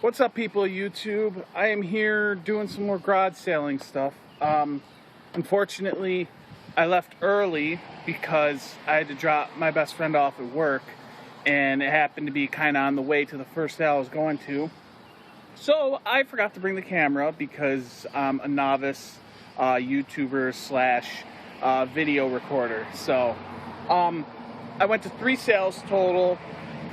What's up, people of YouTube? I am here doing some more garage sailing stuff. Unfortunately, I left early because I had to drop my best friend off at work, and it happened to be kind of on the way to the first sale I was going to. So I forgot to bring the camera because I'm a novice YouTuber slash video recorder. So I went to 3 sales total.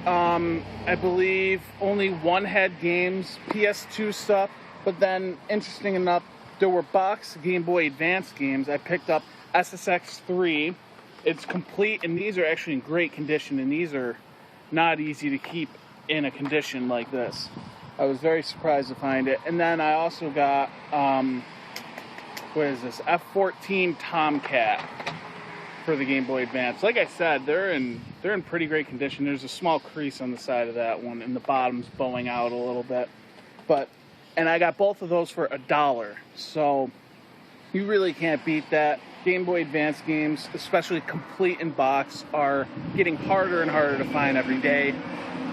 I believe only one had games, PS2 stuff, but then, interesting enough, there were box Game Boy Advance games. I picked up SSX3. It's complete, and these are actually in great condition, and these are not easy to keep in a condition like this. I was very surprised to find it. And then I also got, what is this, F-14 Tomcat for the Game Boy Advance. Like I said, they're in pretty great condition. There's a small crease on the side of that one, and the bottom's bowing out a little bit. And I got both of those for $1. So you really can't beat that. Game Boy Advance games, especially complete in box, are getting harder and harder to find every day.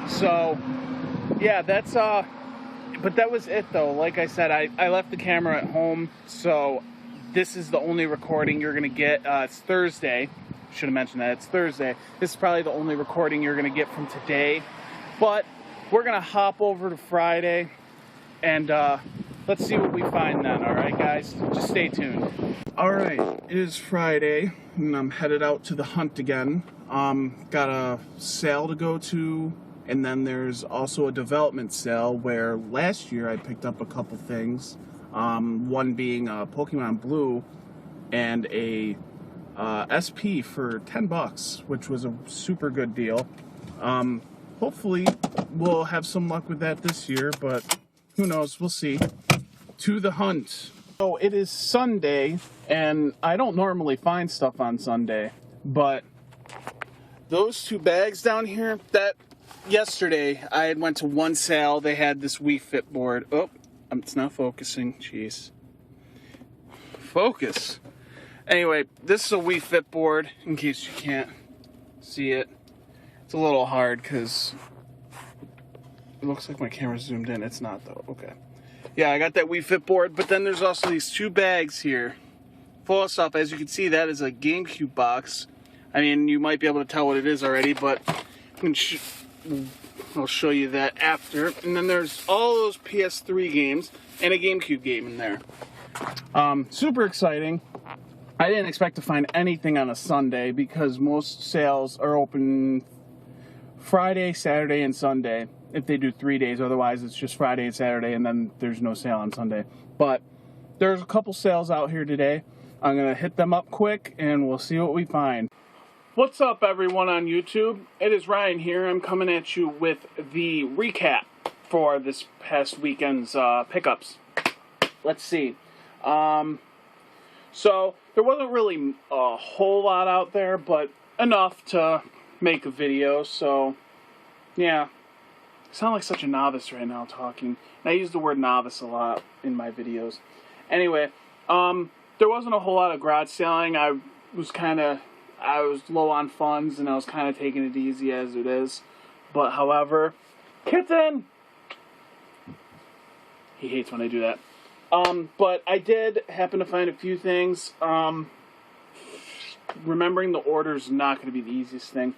So yeah, that's but that was it though. Like I said, I left the camera at home, so this is the only recording you're going to get. It's Thursday. Should have mentioned that. It's Thursday. This is probably the only recording you're going to get from today. But we're going to hop over to Friday, and let's see what we find then. All right, guys? Just stay tuned. All right. It is Friday, and I'm headed out to the hunt again. Got a sale to go to, and then there's also a development sale where last year I picked up a couple things. One being Pokemon Blue and a SP for $10, which was a super good deal. Hopefully we'll have some luck with that this year, but who knows, we'll see. To the hunt. So it is Sunday, and I don't normally find stuff on Sunday, but those 2 bags down here, that yesterday I had went to one sale. They had this Wii Fit board. Oh, it's not focusing. Jeez. Focus. Anyway, this is a Wii Fit board, in case you can't see it. It's a little hard because it looks like my camera's zoomed in. It's not, though. Okay. Yeah, I got that Wii Fit board, but then there's also these 2 bags here full of stuff. As you can see, that is a GameCube box. I mean, you might be able to tell what it is already, but I'll show you that after. And then there's all those PS3 games and a GameCube game in there. Super exciting. I didn't expect to find anything on a Sunday because most sales are open Friday, Saturday, and Sunday. If they do 3 days, otherwise it's just Friday and Saturday, and then there's no sale on Sunday. But there's a couple sales out here today. I'm gonna hit them up quick, and we'll see what we find. What's up, everyone on YouTube? It is Ryan here. I'm coming at you with the recap for this past weekend's pickups. Let's see. So there wasn't really a whole lot out there, but enough to make a video. So yeah, I sound like such a novice right now talking. And I use the word novice a lot in my videos. Anyway, there wasn't a whole lot of garage selling. I was low on funds, and I was kind of taking it easy as it is. But however, kitten! He hates when I do that. But I did happen to find a few things. Remembering the order is not going to be the easiest thing,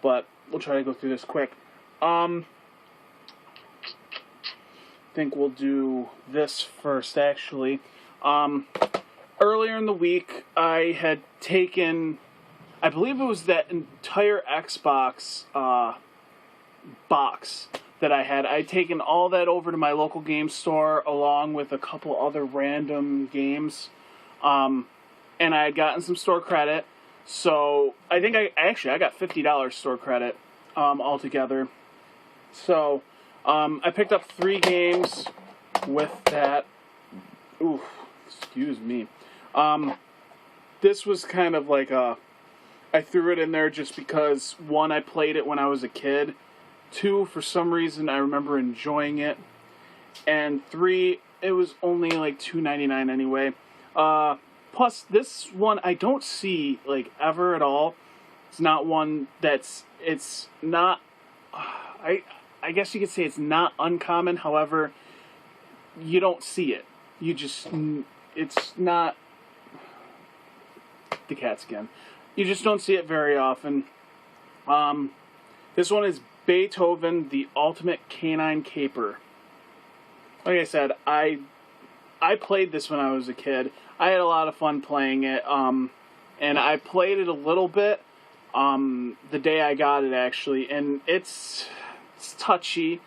but we'll try to go through this quick. I think we'll do this first, actually. Earlier in the week, I had taken, I believe it was that entire Xbox box that I had. I'd taken all that over to my local game store along with a couple other random games. And I had gotten some store credit. So I think I got $50 store credit altogether. So I picked up 3 games with that. Ooh, excuse me. This was kind of like I threw it in there just because, 1, I played it when I was a kid. 2, for some reason, I remember enjoying it. And 3, it was only like $2.99 anyway. Plus, this one I don't see like ever at all. It's not one that's. It's not. I guess you could say it's not uncommon. However, you don't see it. It's not the cats again. You just don't see it very often. This one is Beethoven, the Ultimate Canine Caper. Like I said, I played this when I was a kid. I had a lot of fun playing it, and I played it a little bit the day I got it, actually, and it's touchy.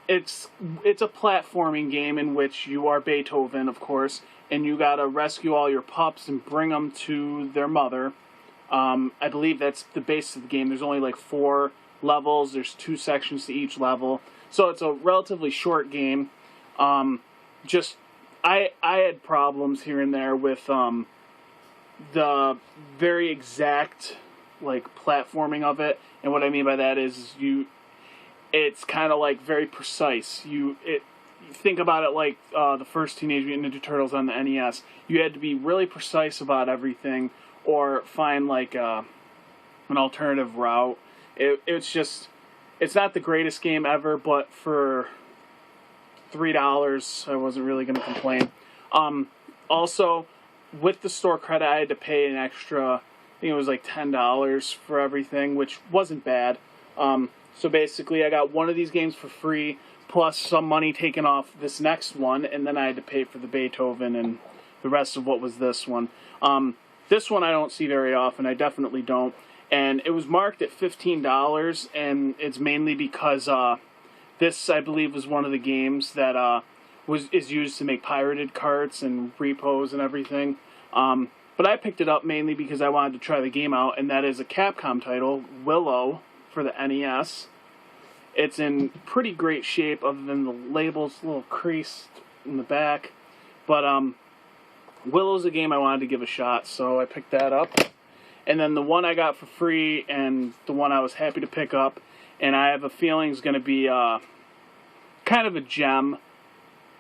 It's a platforming game in which you are Beethoven, of course, and you gotta rescue all your pups and bring them to their mother. I believe that's the base of the game. There's only like 4 levels. There's 2 sections to each level, so it's a relatively short game. I had problems here and there with the very exact like platforming of it, and what I mean by that is it's kind of like very precise. You think about it like the first Teenage Mutant Ninja Turtles on the NES. You had to be really precise about everything, or find like an alternative route. It's not the greatest game ever, but for $3, I wasn't really going to complain. Also, with the store credit, I had to pay an extra, I think it was like $10 for everything, which wasn't bad. So basically, I got one of these games for free, plus some money taken off this next one, and then I had to pay for the Beethoven and the rest of what was this one. This one I don't see very often. I definitely don't. And it was marked at $15, and it's mainly because this, I believe, was one of the games that is used to make pirated carts and repos and everything. But I picked it up mainly because I wanted to try the game out, and that is a Capcom title, Willow, for the NES. It's in pretty great shape, other than the label's a little creased in the back. But Willow's a game I wanted to give a shot, so I picked that up. And then the one I got for free, and the one I was happy to pick up, and I have a feeling is going to be kind of a gem.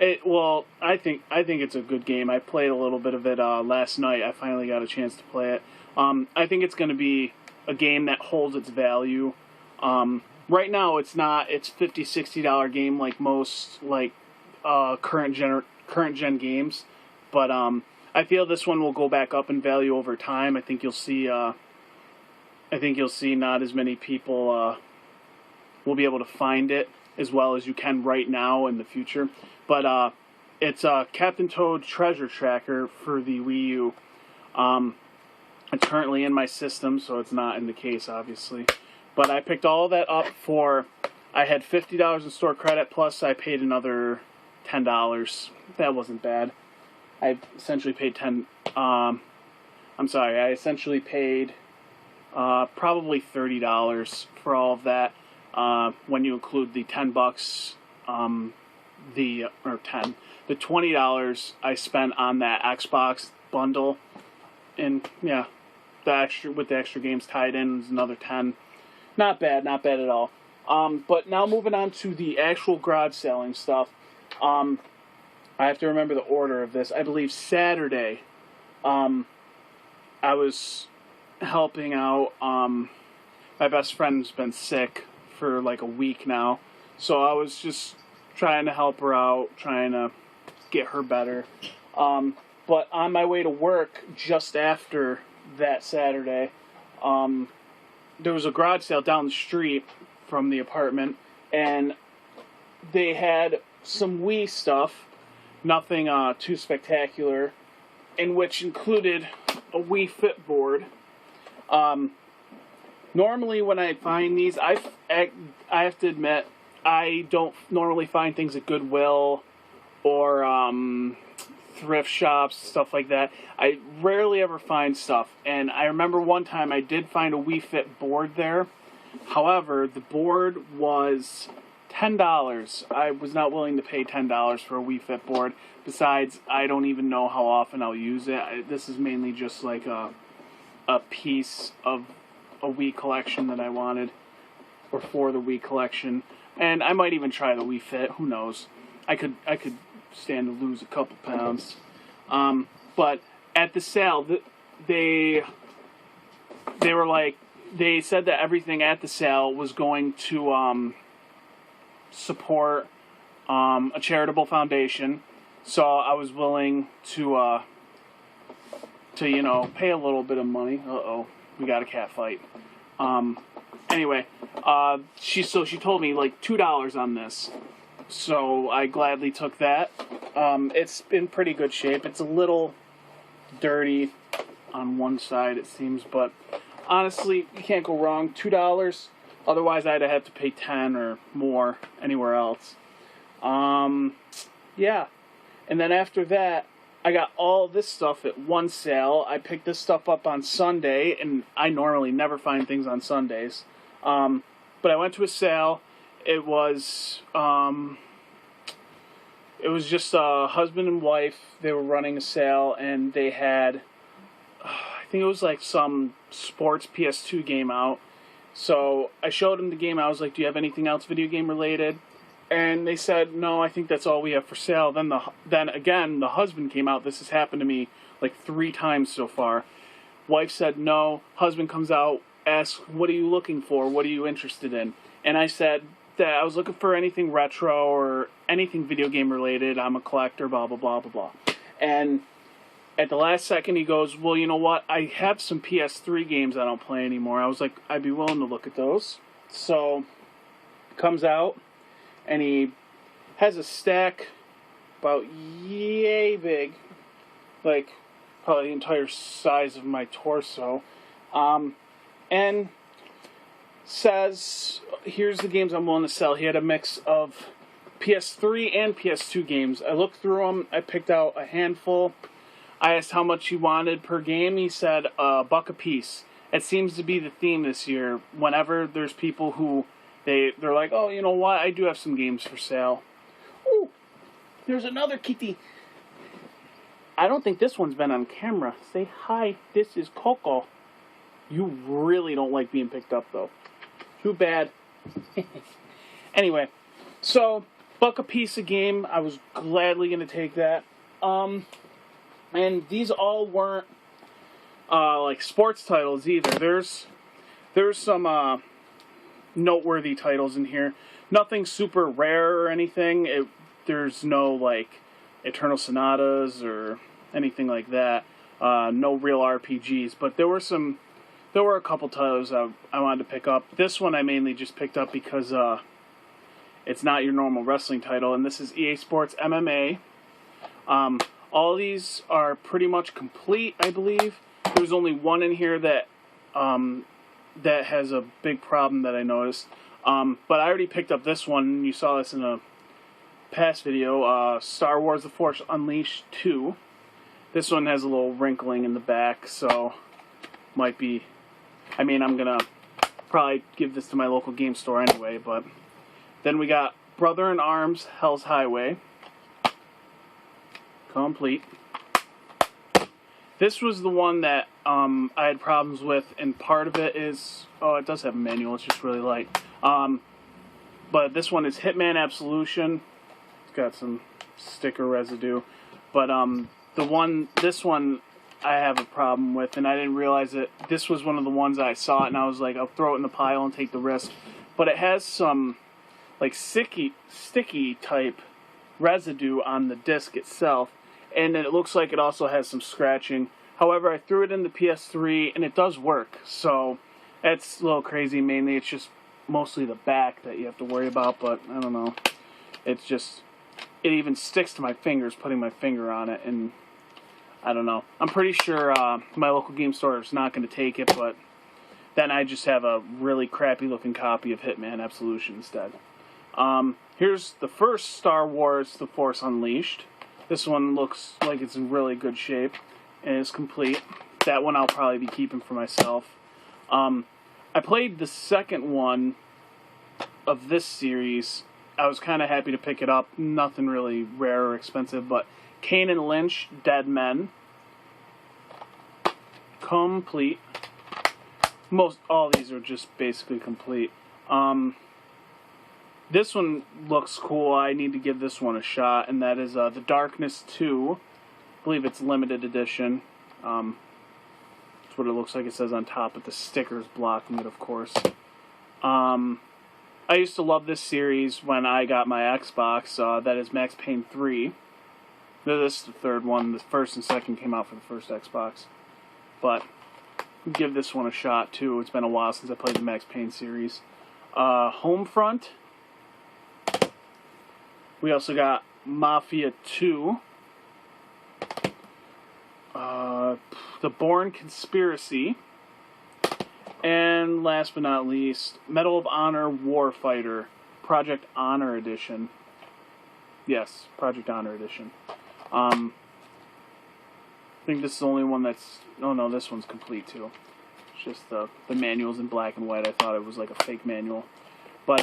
I think it's a good game. I played a little bit of it last night. I finally got a chance to play it. I think it's going to be a game that holds its value. Right now, it's not. It's $50, $60 game like most current gen games, but I feel this one will go back up in value over time. I think you'll see. Not as many people will be able to find it as well as you can right now in the future. But it's Captain Toad Treasure Tracker for the Wii U. It's currently in my system, so it's not in the case, obviously. But I picked all that up for. I had $50 in store credit, plus I paid another $10. That wasn't bad. I essentially paid I essentially paid probably $30 for all of that. When you include the $10, the $20 I spent on that Xbox bundle, and yeah, with the extra games tied in is another $10. Not bad at all. But now moving on to the actual garage selling stuff. I have to remember the order of this. I believe Saturday, I was helping out. My best friend's been sick for like a week now, so I was just trying to help her out, trying to get her better. But on my way to work, just after that Saturday, there was a garage sale down the street from the apartment, and they had some Wii stuff, nothing too spectacular, in which included a Wii Fit board. Normally when I find these, I have to admit, I don't normally find things at Goodwill or thrift shops, stuff like that. I rarely ever find stuff, and I remember one time I did find a Wii Fit board there. However, the board was $10. I was not willing to pay $10 for a Wii Fit board. Besides, I don't even know how often I'll use it. This is mainly just like a piece of a Wii collection that I wanted, or for the Wii collection. And I might even try the Wii Fit. Who knows? I could stand to lose a couple pounds. But at the sale, they were like, they said that everything at the sale was going to support a charitable foundation, so I was willing to you know, pay a little bit of money. We got a cat fight. Anyway, she told me like $2 on this, so I gladly took that. It's in pretty good shape. It's a little dirty on one side, it seems, but honestly, you can't go wrong. $2. Otherwise, I'd have to pay 10 or more anywhere else. Yeah. And then after that, I got all this stuff at one sale. I picked this stuff up on Sunday, and I normally never find things on Sundays. But I went to a sale. It was just a husband and wife. They were running a sale, and they had, I think it was like some sports PS2 game out. So I showed them the game. I was like, do you have anything else video game related? And they said, no, I think that's all we have for sale. Then again, the husband came out. This has happened to me like 3 times so far. Wife said no. Husband comes out, asks, what are you looking for? What are you interested in? And I said that I was looking for anything retro or anything video game related. I'm a collector, blah, blah, blah, blah, blah. And at the last second, he goes, well, you know what? I have some PS3 games I don't play anymore. I was like, I'd be willing to look at those. So, comes out, and he has a stack about yay big, like probably the entire size of my torso, and says, here's the games I'm willing to sell. He had a mix of PS3 and PS2 games. I looked through them. I picked out a handful. I asked how much he wanted per game. He said $1 a piece. It seems to be the theme this year. Whenever there's people who they're like, oh, you know what? I do have some games for sale. Ooh, there's another kitty. I don't think this one's been on camera. Say hi. This is Coco. You really don't like being picked up, though. Too bad. Anyway, so $1 a piece a game. I was gladly going to take that. And these all weren't like sports titles either. There's some noteworthy titles in here. Nothing super rare or anything. There's no like Eternal Sonatas or anything like that. No real RPGs, but there were a couple titles I wanted to pick up. This one I mainly just picked up because it's not your normal wrestling title, and this is EA Sports MMA. All these are pretty much complete, I believe. There's only one in here that has a big problem that I noticed. But I already picked up this one. You saw this in a past video. Star Wars The Force Unleashed 2. This one has a little wrinkling in the back, so might be... I mean, I'm going to probably give this to my local game store anyway, but... Then we got Brother in Arms, Hell's Highway. Complete. This was the one that I had problems with, and part of it is... Oh, it does have a manual, it's just really light. But this one is Hitman Absolution. It's got some sticker residue. But this one I have a problem with, and I didn't realize it. This was one of the ones I saw it, and I was like, I'll throw it in the pile and take the risk. But it has some like sticky type residue on the disc itself, and it looks like it also has some scratching. However, I threw it in the PS3 and it does work, so that's a little crazy. Mainly it's just mostly the back that you have to worry about, but I don't know, it's just, it even sticks to my fingers putting my finger on it, and I don't know. I'm pretty sure my local game store is not going to take it, but then I just have a really crappy looking copy of Hitman Absolution instead. Here's the first Star Wars The Force Unleashed. This one looks like it's in really good shape and is complete. That one I'll probably be keeping for myself. I played the second one of this series. I was kind of happy to pick it up. Nothing really rare or expensive, but Kane and Lynch, Dead Men. Complete. All these are just basically complete. This one looks cool. I need to give this one a shot, and that is The Darkness 2. I believe it's limited edition. That's what it looks like. It says on top, but the sticker's blocking it, of course. I used to love this series when I got my Xbox. That is Max Payne 3. This is the third one. The first and second came out for the first Xbox. But give this one a shot, too. It's been a while since I played the Max Payne series. Homefront. We also got Mafia 2. The Bourne Conspiracy. And last but not least, Medal of Honor Warfighter, Project Honor Edition. Yes, Project Honor Edition. I think this is the only one that's... Oh no, this one's complete too. It's just the manual's in black and white. I thought it was like a fake manual. But,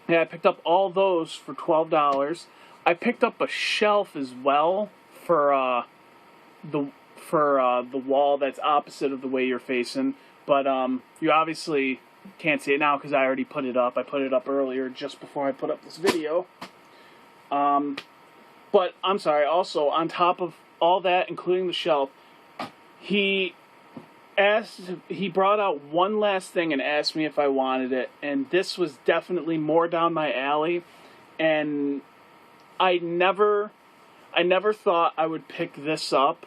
yeah, I picked up all those for $12. I picked up a shelf as well for the wall that's opposite of the way you're facing. But you obviously can't see it now because I already put it up. I put it up earlier just before I put up this video. But I'm sorry, also on top of all that, including the shelf, he brought out one last thing and asked me if I wanted it. And this was definitely more down my alley. And I never thought I would pick this up.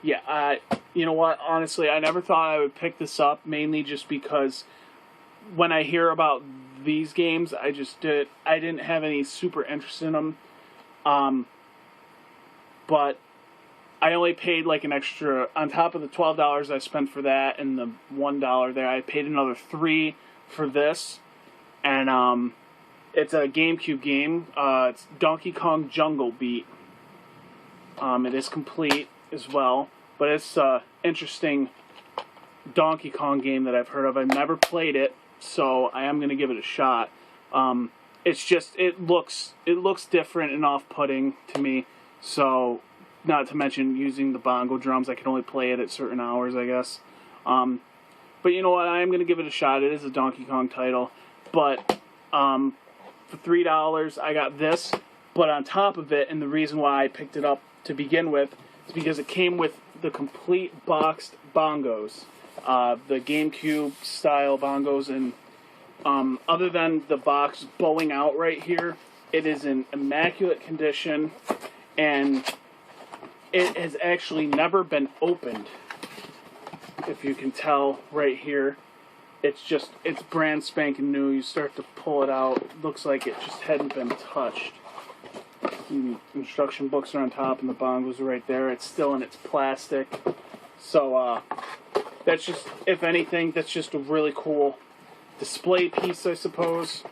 Yeah, you know what? Honestly, I never thought I would pick this up, mainly just because when I hear about these games, I didn't have any super interest in them. But I only paid like an extra, on top of the $12 I spent for that and the $1 there, I paid another $3 for this. And it's a GameCube game. It's Donkey Kong Jungle Beat. It is complete as well, but it's an interesting Donkey Kong game that I've heard of. I've never played it, so I am going to give it a shot. It's just, it looks different and off-putting to me, so not to mention using the bongo drums. I can only play it at certain hours, I guess. But you know what, I am going to give it a shot. It is a Donkey Kong title, but for $3 I got this, but on top of it, and the reason why I picked it up to begin with, is because it came with the complete boxed bongos, the GameCube style bongos, and other than the box bowing out right here, it is in immaculate condition, and it has actually never been opened. If you can tell right here, it's brand spanking new. You start to pull it out, it looks like it just hadn't been touched. The instruction books are on top and the bongos are right there. It's still in its plastic. So, that's just, if anything, that's just a really cool display piece, I suppose.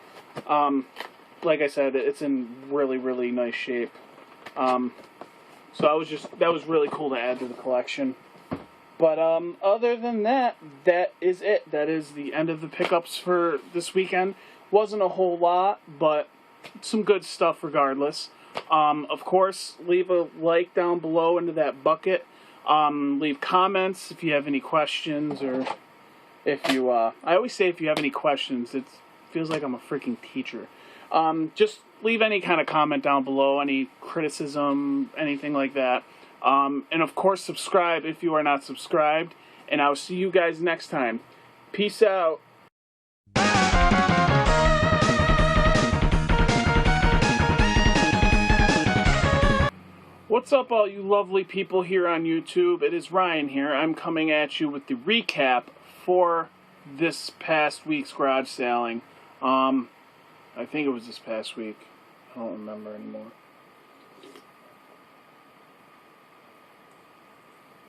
Like I said, it's in really, really nice shape. So that was really cool to add to the collection. But, other than that, that is it. That is the end of the pickups for this weekend. Wasn't a whole lot, but some good stuff regardless. Of course, leave a like down below into that bucket. Leave comments if you have any questions, or if you, I always say if you have any questions. It feels like I'm a freaking teacher. Just leave any kind of comment down below, any criticism, anything like that. And of course, subscribe if you are not subscribed. And I'll see you guys next time. Peace out. What's up, all you lovely people here on YouTube? It is Ryan here. I'm coming at you with the recap for this past week's garage sailing. I think it was this past week. I don't remember anymore.